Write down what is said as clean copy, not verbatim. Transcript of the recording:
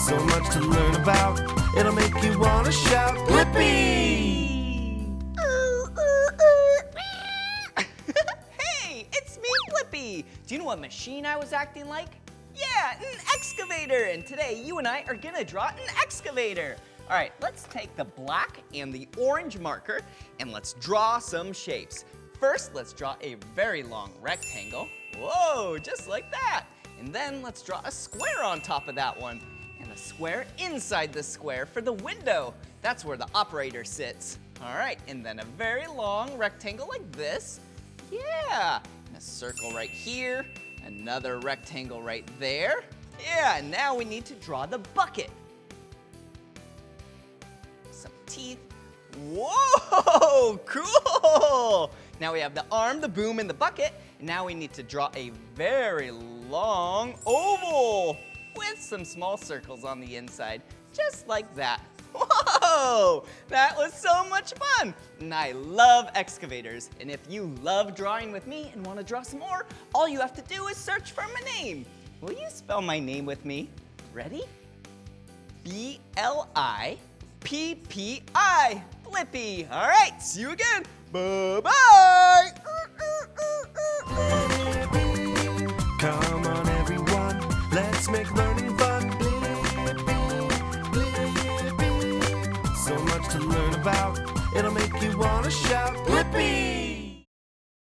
So much to learn about, it'll make you want to shout, Blippi! Hey, it's me, Blippi! Do you know what machine I was acting like? Yeah, an excavator! And today, you and I are gonna draw an excavator. All right, let's take the black and the orange marker and let's draw some shapes. First, let's draw a very long rectangle. Whoa, just like that. And then let's draw a square on top of that one. And a square inside the square for the window. That's where the operator sits. All right, and then a very long rectangle like this. Yeah, and a circle right here. Another rectangle right there. Yeah, and now we need to draw the bucket. Some teeth. Whoa, cool! Now we have the arm, the boom, and the bucket. And now we need to draw a very long oval with some small circles on the inside, just like that. Whoa, that was so much fun. And I love excavators. And if you love drawing with me and want to draw some more, all you have to do is search for my name. Will you spell my name with me? Ready? B-L-I-P-P-I, Blippi. All right, see you again. Bye-bye. Come on everyone, let's make learning fun. So much to learn about, it'll make you want to shout, Blippi!